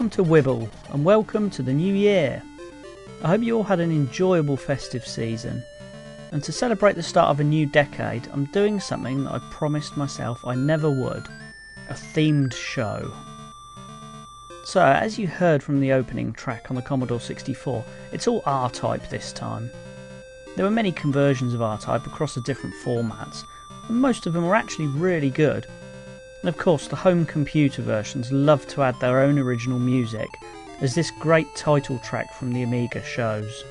Welcome to Wibble and welcome to the new year. I hope you all had an enjoyable festive season, and to celebrate the start of a new decade I'm doing something that I promised myself I never would, a themed show. So as you heard from the opening track on the Commodore 64, it's all R-Type this time. There were many conversions of R-Type across the different formats, and most of them were actually really good. And of course the home computer versions love to add their own original music, as this great title track from the Amiga shows.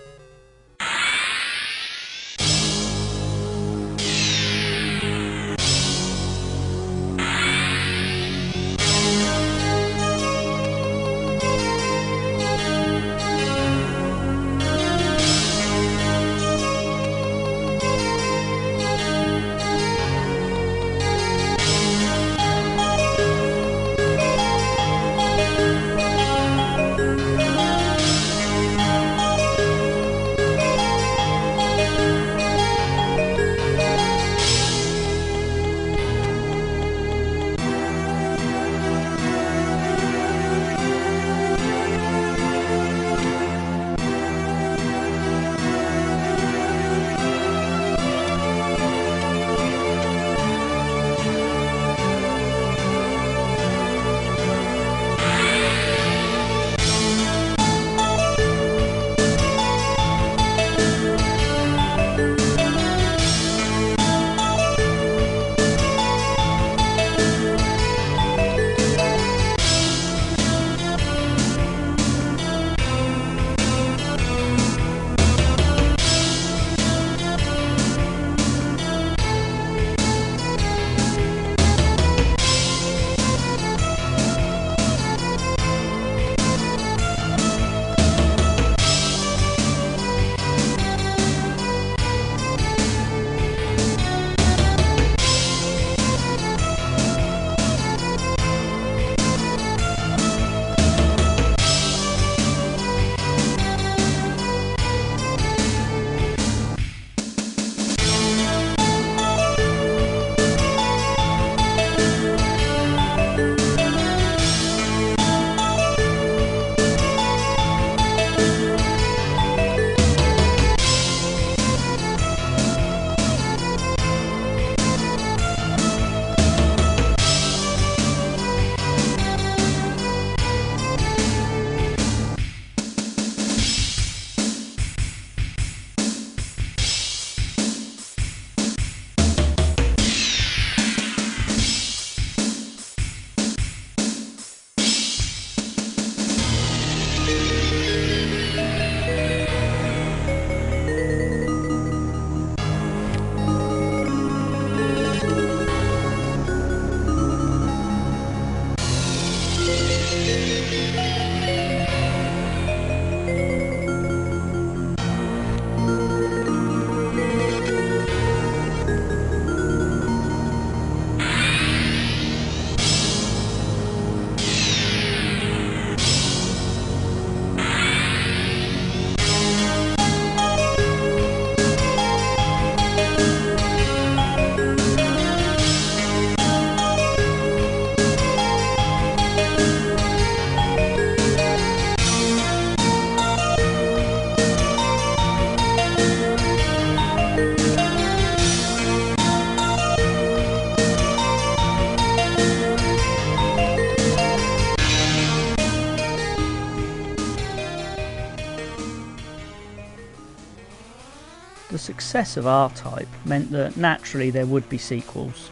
The success of R-Type meant that naturally there would be sequels.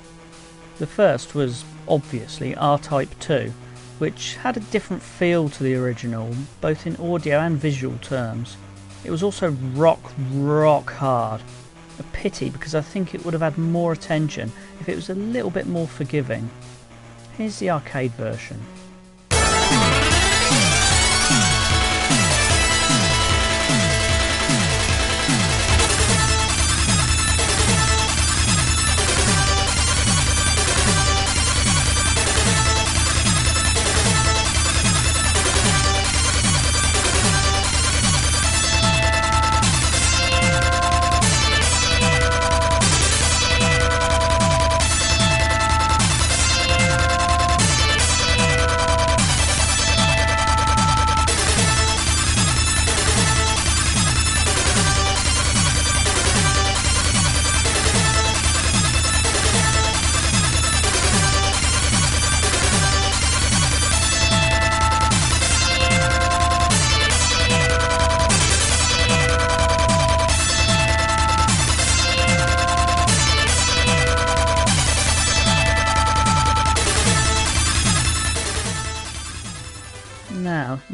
The first was obviously R-Type 2, which had a different feel to the original, both in audio and visual terms. It was also rock hard. A pity, because I think it would have had more attention if it was a little bit more forgiving. Here's the arcade version.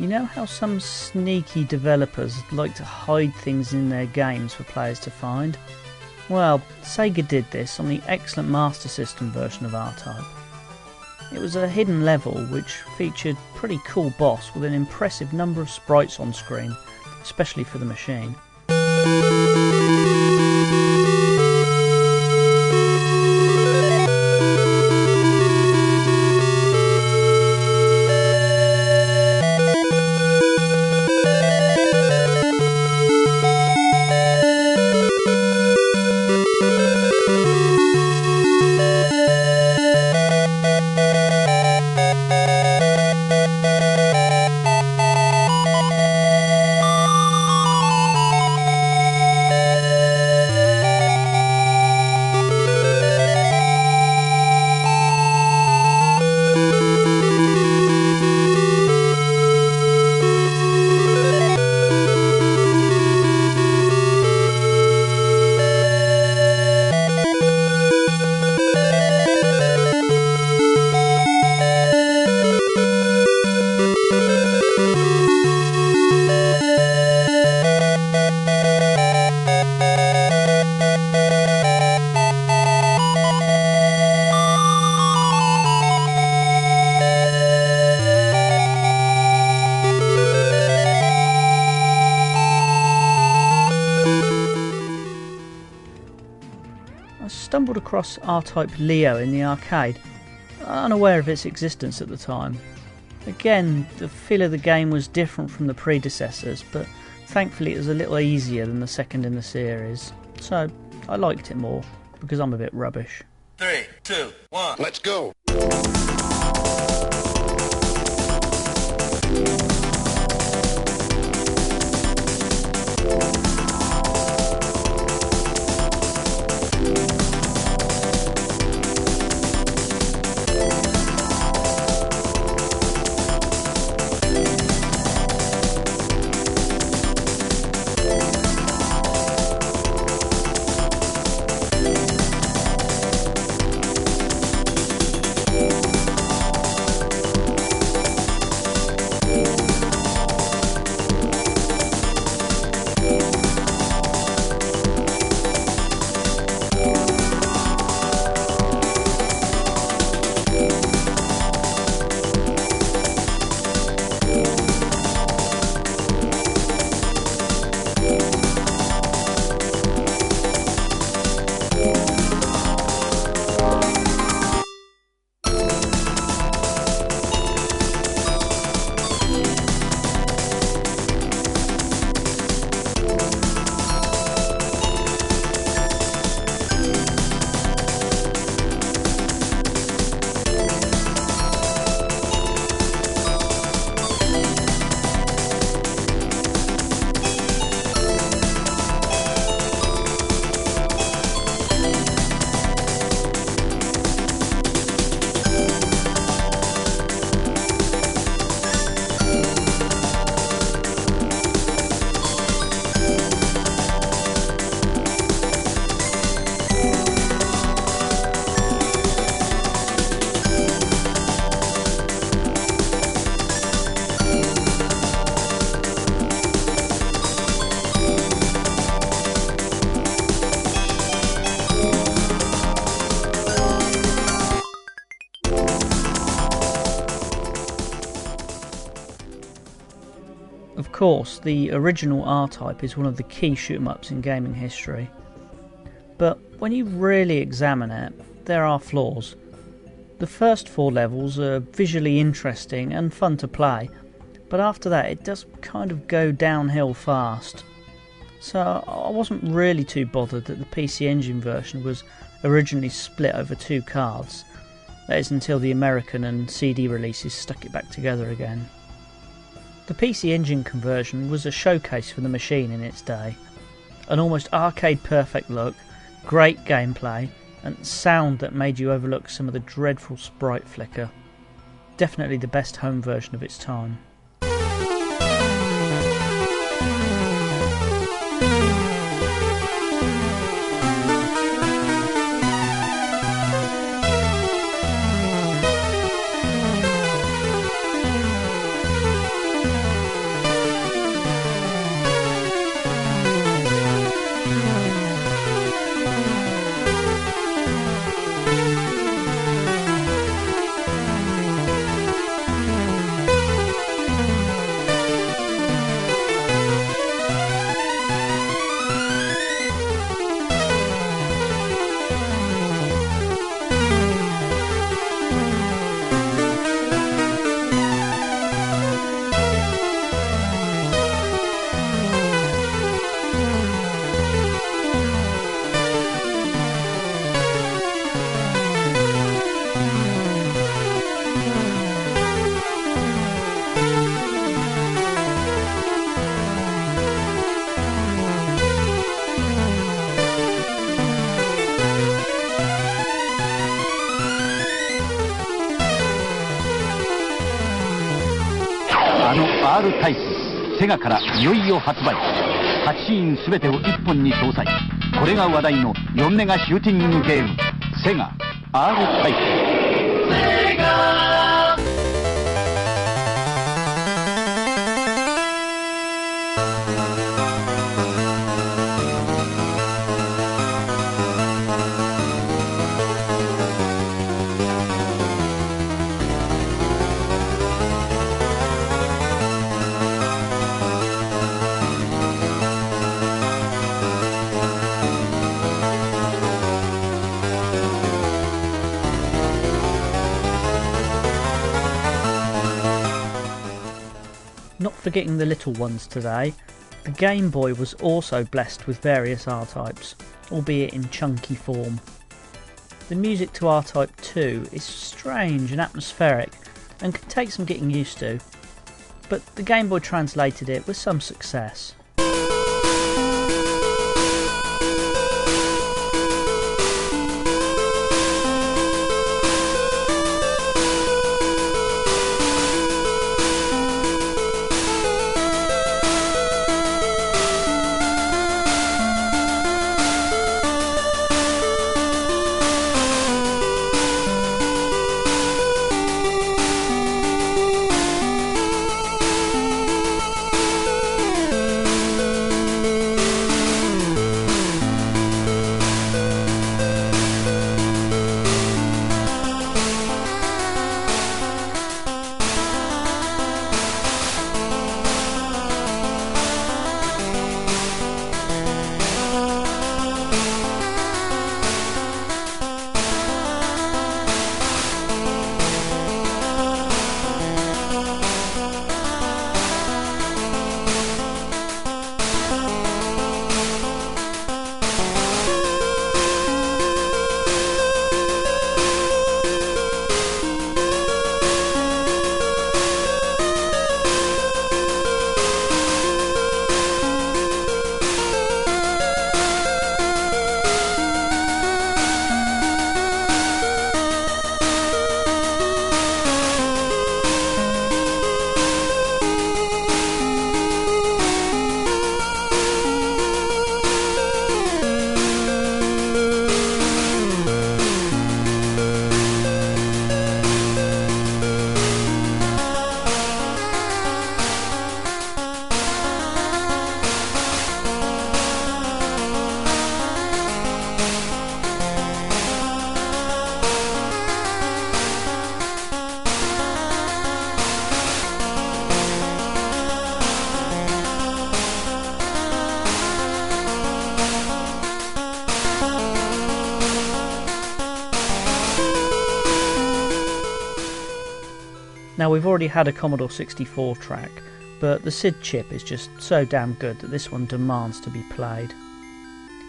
You know how some sneaky developers like to hide things in their games for players to find? Well, Sega did this on the excellent Master System version of R-Type. It was a hidden level which featured a pretty cool boss with an impressive number of sprites on screen, especially for the machine. I stumbled across R-Type Leo in the arcade, unaware of its existence at the time. Again, the feel of the game was different from the predecessors, but thankfully it was a little easier than the second in the series, so I liked it more, because I'm a bit rubbish. 3, 2, 1, let's go! Of course, the original R-Type is one of the key shoot-'em-ups in gaming history. But when you really examine it, there are flaws. The first 4 levels are visually interesting and fun to play, but after that it does kind of go downhill fast. So I wasn't really too bothered that the PC Engine version was originally split over 2 cards. That is until the American and CD releases stuck it back together again. The PC Engine conversion was a showcase for the machine in its day. An almost arcade perfect look, great gameplay, and sound that made you overlook some of the dreadful sprite flicker. Definitely the best home version of its time. R タイプ、セガからいよいよ発売。8シーン全てを1本に搭載。これが話題の4メガシューティングゲーム、セガ R タイプ。セガNot forgetting the little ones today, the Game Boy was also blessed with various R-Types, albeit in chunky form. The music to R-Type 2 is strange and atmospheric and can take some getting used to, but the Game Boy translated it with some success. Now, we've already had a Commodore 64 track, but the SID chip is just so damn good that this one demands to be played.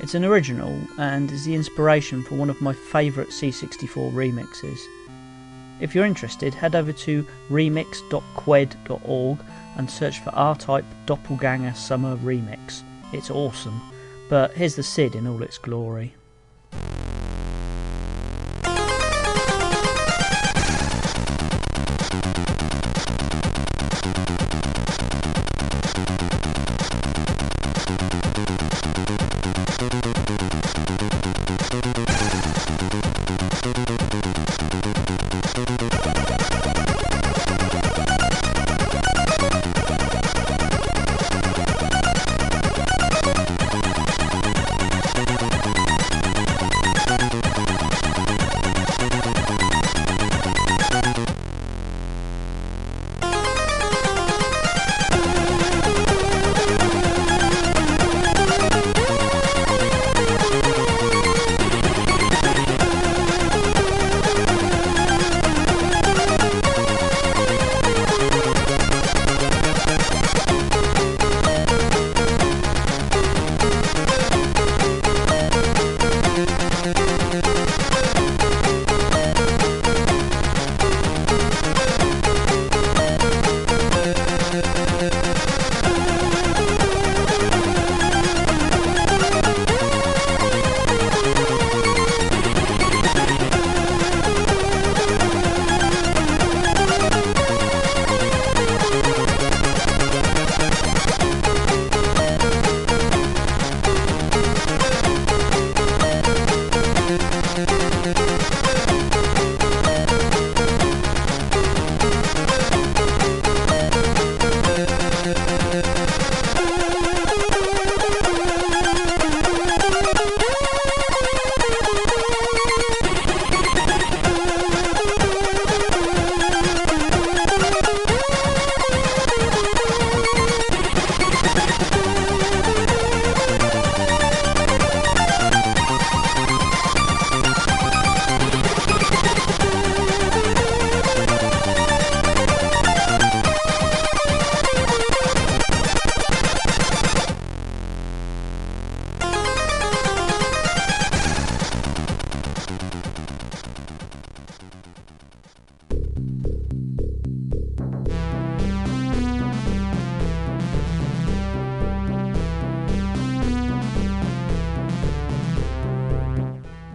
It's an original and is the inspiration for one of my favourite C64 remixes. If you're interested, head over to remix.qued.org and search for R-Type Doppelganger Summer Remix. It's awesome, but here's the SID in all its glory.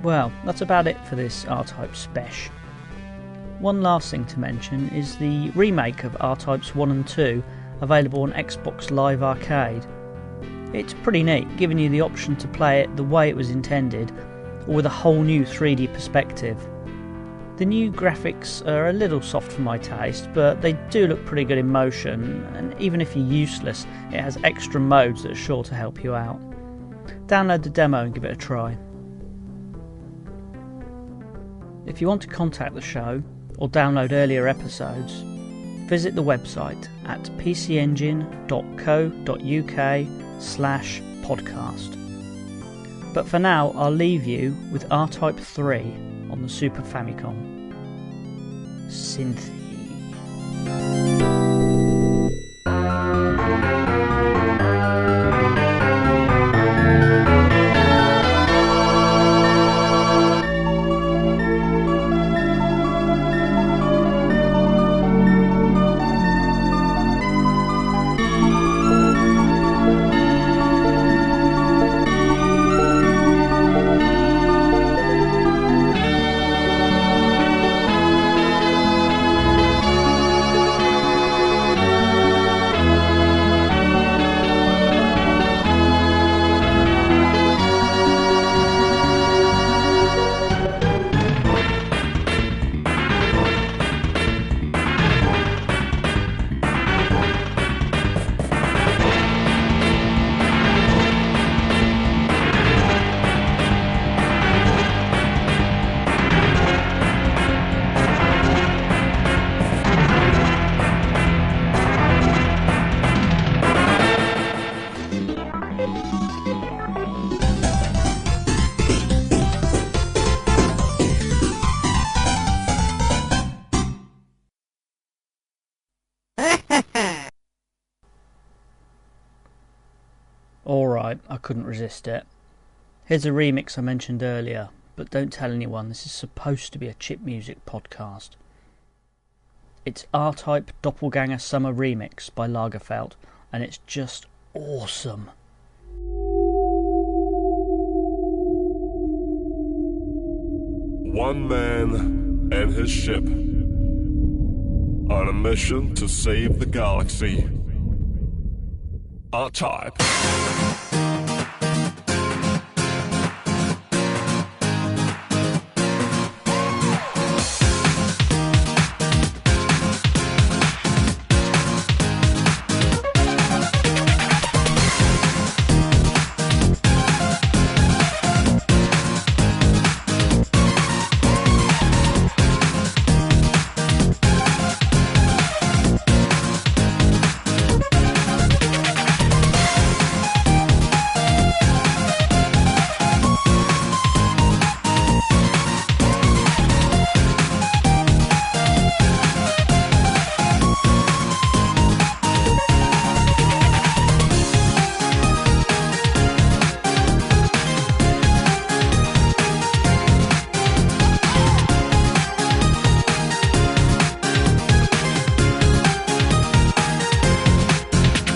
Well, that's about it for this R-Type Spesh. One last thing to mention is the remake of R-Types 1 and 2 available on Xbox Live Arcade. It's pretty neat, giving you the option to play it the way it was intended, or with a whole new 3D perspective. The new graphics are a little soft for my taste, but they do look pretty good in motion, and even if you're useless, it has extra modes that are sure to help you out. Download the demo and give it a try. If you want to contact the show, or download earlier episodes, visit the website at pcengine.co.uk/podcast. But for now, I'll leave you with R-Type 3 on the Super Famicom. Synthy. Alright, I couldn't resist it. Here's a remix I mentioned earlier, but don't tell anyone, this is supposed to be a chip music podcast. It's R-Type Doppelganger Summer Remix by Lagerfeld, and it's just awesome. One man and his ship on a mission to save the galaxy. R-Type.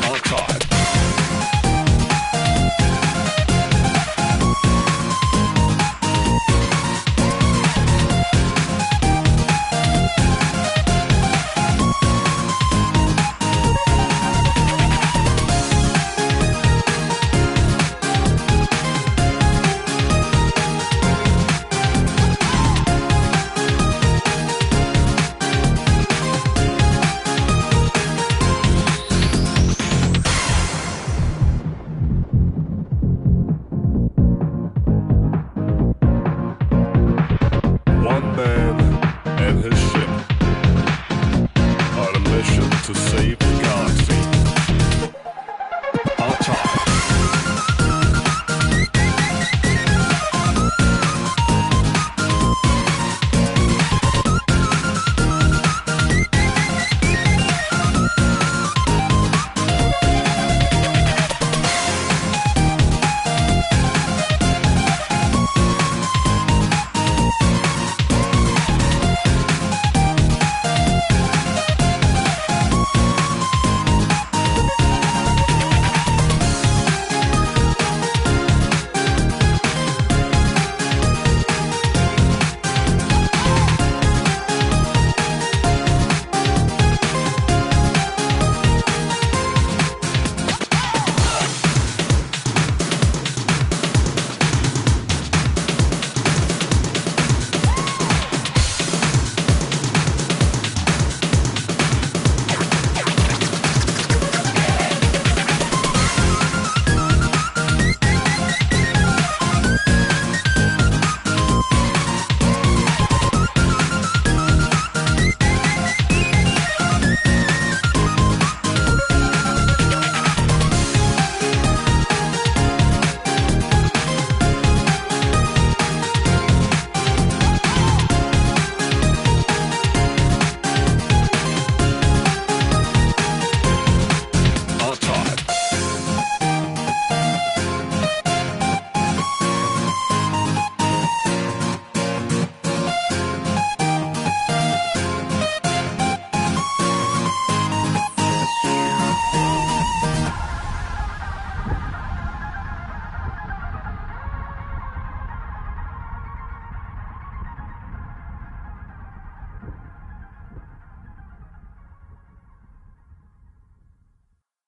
R-Type.